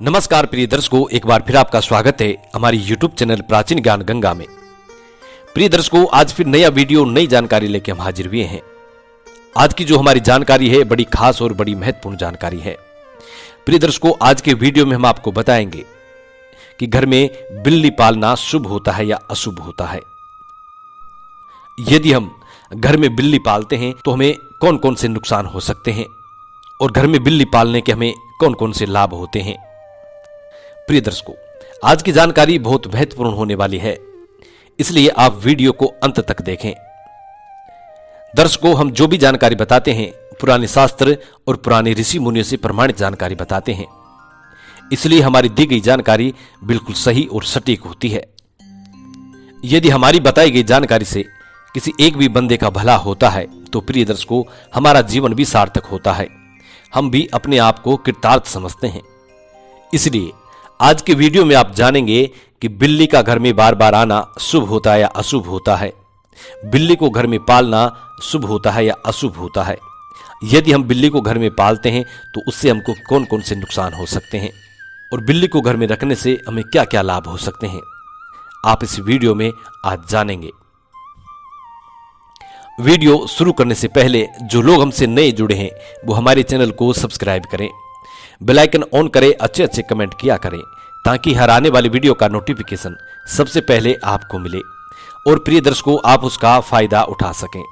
नमस्कार प्रिय दर्शकों, एक बार फिर आपका स्वागत है हमारी YouTube चैनल प्राचीन ज्ञान गंगा में। प्रिय दर्शकों, आज फिर नया वीडियो नई जानकारी लेके हम हाजिर हुए हैं। आज की जो हमारी जानकारी है बड़ी खास और बड़ी महत्वपूर्ण जानकारी है। प्रिय दर्शकों, आज के वीडियो में हम आपको बताएंगे कि घर में बिल्ली पालना शुभ होता है या अशुभ होता है। यदि हम घर में बिल्ली पालते हैं तो हमें कौन कौन से नुकसान हो सकते हैं और घर में बिल्ली पालने के हमें कौन कौन से लाभ होते हैं। प्रिय दर्शकों, आज की जानकारी बहुत महत्वपूर्ण होने वाली है, इसलिए आप वीडियो को अंत तक देखें। दर्शकों, हम जो भी जानकारी बताते हैं पुराने शास्त्र और पुराने ऋषि मुनियों से प्रमाणित जानकारी बताते हैं, इसलिए हमारी दी गई जानकारी बिल्कुल सही और सटीक होती है। यदि हमारी बताई गई जानकारी से किसी एक भी बंदे का भला होता है तो प्रिय दर्शकों, हमारा जीवन भी सार्थक होता है। हम भी अपने आप को कृतार्थ समझते हैं। इसलिए आज के वीडियो में आप जानेंगे कि बिल्ली का घर में बार बार आना शुभ होता है या अशुभ होता है। बिल्ली को घर में पालना शुभ होता है या अशुभ होता है। यदि हम बिल्ली को घर में पालते हैं तो उससे हमको कौन कौन से नुकसान हो सकते हैं और बिल्ली को घर में रखने से हमें क्या क्या लाभ हो सकते हैं, आप इस वीडियो में आज जानेंगे। वीडियो शुरू करने से पहले जो लोग हमसे नए जुड़े हैं वो हमारे चैनल को सब्सक्राइब करें, बेल आइकन ऑन करें, अच्छे अच्छे कमेंट किया करें ताकि हर आने वाली वीडियो का नोटिफिकेशन सबसे पहले आपको मिले और प्रिय दर्शकों आप उसका फायदा उठा सकें।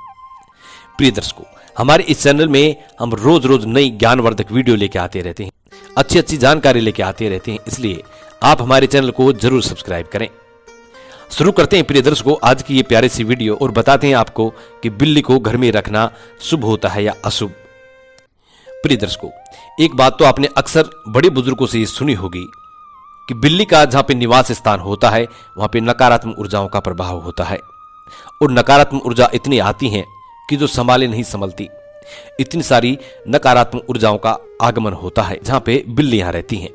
प्रिय दर्शकों, हमारे इस चैनल में हम रोज रोज नई ज्ञानवर्धक वीडियो लेके आते रहते हैं, अच्छी अच्छी जानकारी लेके आते रहते हैं, इसलिए आप हमारे चैनल को जरूर सब्सक्राइब करें। शुरू करते हैं प्रिय दर्शकों आज की ये प्यारी सी वीडियो और बताते हैं आपको कि बिल्ली को घर में रखना शुभ होता है या अशुभ। प्रिय दर्शकों, एक बात तो आपने अक्सर बड़े बुजुर्गों से ये सुनी होगी कि बिल्ली का जहां पे निवास स्थान होता है वहां पे नकारात्मक ऊर्जाओं का प्रभाव होता है और नकारात्मक ऊर्जा इतनी आती हैं कि जो संभाले नहीं संभलती। इतनी सारी नकारात्मक ऊर्जाओं का आगमन होता है जहां पे बिल्लियां रहती हैं।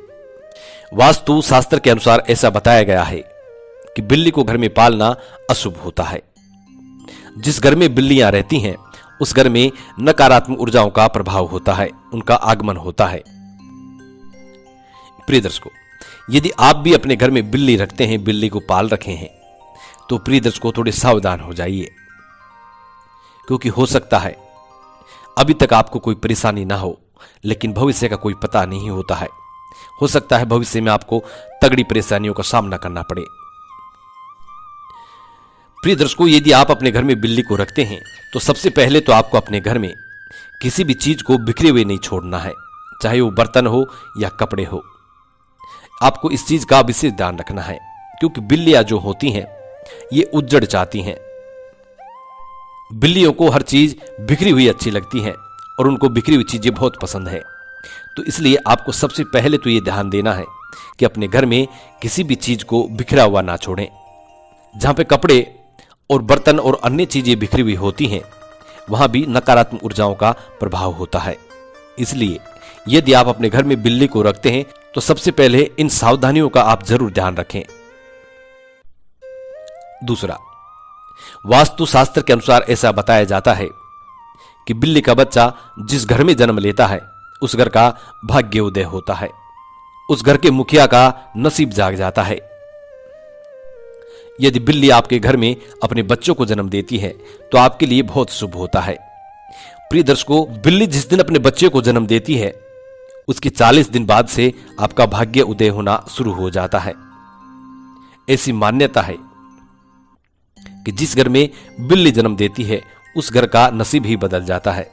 वास्तु शास्त्र के अनुसार ऐसा बताया गया है कि बिल्ली को घर में पालना अशुभ होता है। जिस घर में बिल्लियां रहती हैं उस घर में नकारात्मक ऊर्जाओं का प्रभाव होता है, उनका आगमन होता है। प्रिय दर्शकों, यदि आप भी अपने घर में बिल्ली रखते हैं, बिल्ली को पाल रखे हैं, तो प्रिय दर्शकों थोड़े सावधान हो जाइए, क्योंकि हो सकता है अभी तक आपको कोई परेशानी ना हो, लेकिन भविष्य का कोई पता नहीं होता है। हो सकता है भविष्य में आपको तगड़ी परेशानियों का सामना करना पड़े। प्रिय दर्शकों, यदि आप अपने घर में बिल्ली को रखते हैं तो सबसे पहले तो आपको अपने घर में किसी भी चीज को बिखरे हुए नहीं छोड़ना है, चाहे वो बर्तन हो या कपड़े हो। आपको इस चीज का विशेष ध्यान रखना है, क्योंकि बिल्लियां जो होती हैं ये उज्जड़ चाहती हैं। बिल्लियों को हर चीज बिखरी हुई अच्छी लगती है और उनको बिखरी हुई चीजें बहुत पसंद है। तो इसलिए आपको सबसे पहले तो ये ध्यान देना है कि अपने घर में किसी भी चीज को बिखरा हुआ ना छोड़ें। जहां पे कपड़े और बर्तन और अन्य चीजें बिखरी हुई होती हैं वहां भी नकारात्मक ऊर्जाओं का प्रभाव होता है। इसलिए यदि आप अपने घर में बिल्ली को रखते हैं तो सबसे पहले इन सावधानियों का आप जरूर ध्यान रखें। दूसरा, वास्तु शास्त्र के अनुसार ऐसा बताया जाता है कि बिल्ली का बच्चा जिस घर में जन्म लेता है उस घर का भाग्य उदय होता है, उस घर के मुखिया का नसीब जाग जाता है। यदि बिल्ली आपके घर में अपने बच्चों को जन्म देती है तो आपके लिए बहुत शुभ होता है। प्रिय दर्शकों, बिल्ली जिस दिन अपने बच्चे को जन्म देती है उसके 40 दिन बाद से आपका भाग्य उदय होना शुरू हो जाता है। ऐसी मान्यता है कि जिस घर में बिल्ली जन्म देती है उस घर का नसीब ही बदल जाता है।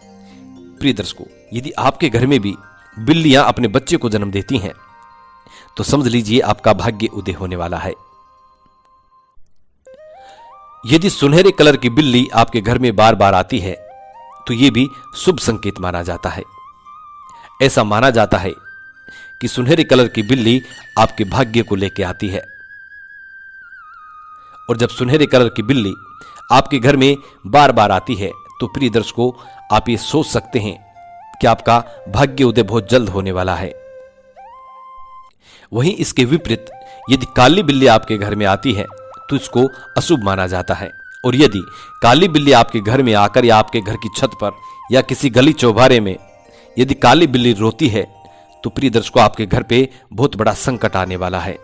प्रिय दर्शकों, यदि आपके घर में भी बिल्लियां अपने बच्चे को जन्म देती हैं तो समझ लीजिए आपका भाग्य उदय होने वाला है। यदि सुनहरे कलर की बिल्ली आपके घर में बार बार आती है तो यह भी शुभ संकेत माना जाता है। ऐसा माना जाता है कि सुनहरे कलर की बिल्ली आपके भाग्य को लेकर आती है और जब सुनहरे कलर की बिल्ली आपके घर में बार बार आती है तो प्रिय दर्शकों आप ये सोच सकते हैं कि आपका भाग्य उदय बहुत जल्द होने वाला है। वहीं इसके विपरीत यदि काली बिल्ली आपके घर में आती है तो इसको अशुभ माना जाता है। और यदि काली बिल्ली आपके घर में आकर या आपके घर की छत पर या किसी गली चौबारे में यदि काली बिल्ली रोती है तो प्रिय दर्शकों आपके घर पे बहुत बड़ा संकट आने वाला है।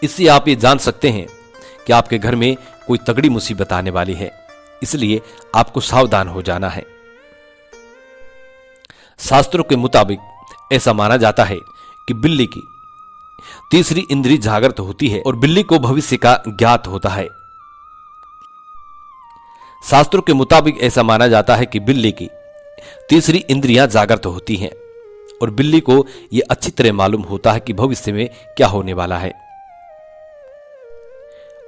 इससे आप ये जान सकते हैं कि आपके घर में कोई तगड़ी मुसीबत आने वाली है, इसलिए आपको सावधान हो जाना है। शास्त्रों के मुताबिक ऐसा माना जाता है कि बिल्ली की तीसरी इंद्री जागृत होती है और बिल्ली को भविष्य का ज्ञात होता है। शास्त्रों के मुताबिक ऐसा माना जाता है कि बिल्ली की तीसरी इंद्रियां जागृत होती हैं और बिल्ली को यह अच्छी तरह मालूम होता है कि भविष्य में क्या होने वाला है।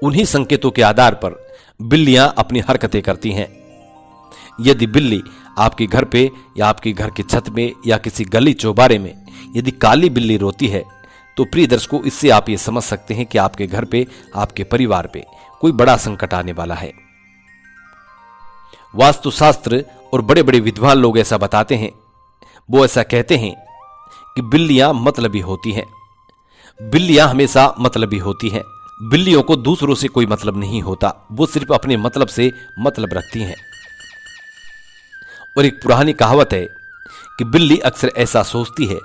उन्हीं संकेतों के आधार पर बिल्लियां अपनी हरकतें करती हैं। यदि बिल्ली आपके घर पे या आपके घर की छत में या किसी गली चौबारे में यदि काली बिल्ली रोती है, तो प्रिय दर्शकों इससे आप ये समझ सकते हैं कि आपके घर पे, आपके परिवार पे कोई बड़ा संकट आने वाला है। वास्तुशास्त्र और बड़े बड़े विद्वान लोग ऐसा बताते हैं, वो ऐसा कहते हैं कि बिल्लियां मतलबी होती हैं। बिल्लियां हमेशा मतलबी होती हैं। बिल्लियों को दूसरों से कोई मतलब नहीं होता, वो सिर्फ अपने मतलब से मतलब रखती हैं। और एक पुरानी कहावत है कि बिल्ली अक्सर ऐसा सोचती है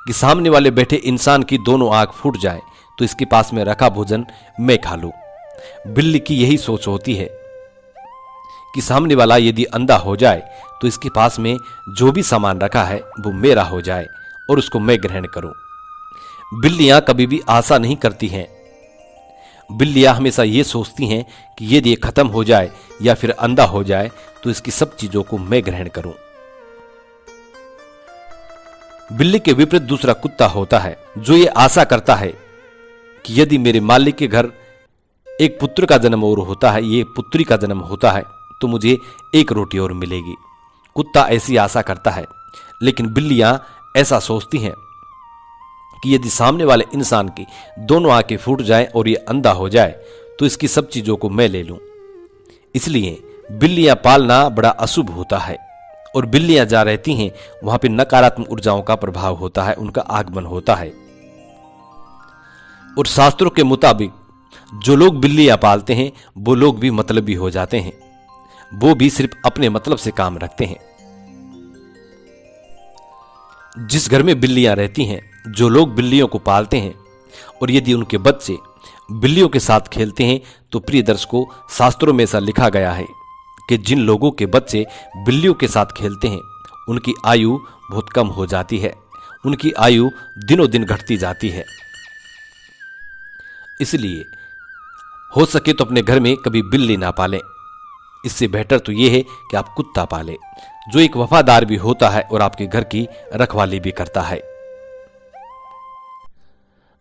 कि सामने वाले बैठे इंसान की दोनों आंख फूट जाए तो इसके पास में रखा भोजन मैं खा लूं। बिल्ली की यही सोच होती है कि सामने वाला यदि अंधा हो जाए तो इसके पास में जो भी सामान रखा है वो मेरा हो जाए और उसको मैं ग्रहण करूं। बिल्लियां कभी भी आशा नहीं करती हैं। बिल्लियां हमेशा ये सोचती हैं कि यदि ये खत्म हो जाए या फिर अंधा हो जाए तो इसकी सब चीजों को मैं ग्रहण करूं। बिल्ली के विपरीत दूसरा कुत्ता होता है जो ये आशा करता है कि यदि मेरे मालिक के घर एक पुत्र का जन्म और होता है, ये पुत्री का जन्म होता है, तो मुझे एक रोटी और मिलेगी। कुत्ता ऐसी आशा करता है, लेकिन बिल्लियां ऐसा सोचती हैं कि यदि सामने वाले इंसान की दोनों आंखें फूट जाएं और ये अंधा हो जाए तो इसकी सब चीजों को मैं ले लूं। इसलिए बिल्लियां पालना बड़ा अशुभ होता है और बिल्लियां जहां रहती हैं वहां पे नकारात्मक ऊर्जाओं का प्रभाव होता है, उनका आगमन होता है। और शास्त्रों के मुताबिक जो लोग बिल्लियां पालते हैं वो लोग भी मतलबी हो जाते हैं, वो भी सिर्फ अपने मतलब से काम रखते हैं। जिस घर में बिल्लियां रहती हैं, जो लोग बिल्लियों को पालते हैं और यदि उनके बच्चे बिल्लियों के साथ खेलते हैं, तो प्रिय दर्शकों शास्त्रों में ऐसा लिखा गया है कि जिन लोगों के बच्चे बिल्लियों के साथ खेलते हैं उनकी आयु बहुत कम हो जाती है, उनकी आयु दिनों दिन घटती जाती है। इसलिए हो सके तो अपने घर में कभी बिल्ली ना पालें। इससे बेहतर तो यह है कि आप कुत्ता पालें जो एक वफादार भी होता है और आपके घर की रखवाली भी करता है।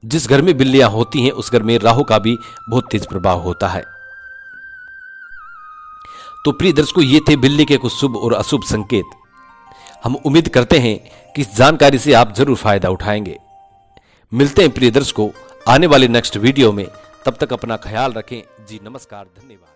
जिस घर में बिल्लियां होती हैं उस घर में राहु का भी बहुत तेज प्रभाव होता है। तो प्रिय दर्शकों ये थे बिल्ली के कुछ शुभ और अशुभ संकेत। हम उम्मीद करते हैं कि इस जानकारी से आप जरूर फायदा उठाएंगे। मिलते हैं प्रिय दर्शकों आने वाले नेक्स्ट वीडियो में, तब तक अपना ख्याल रखें। जी नमस्कार, धन्यवाद।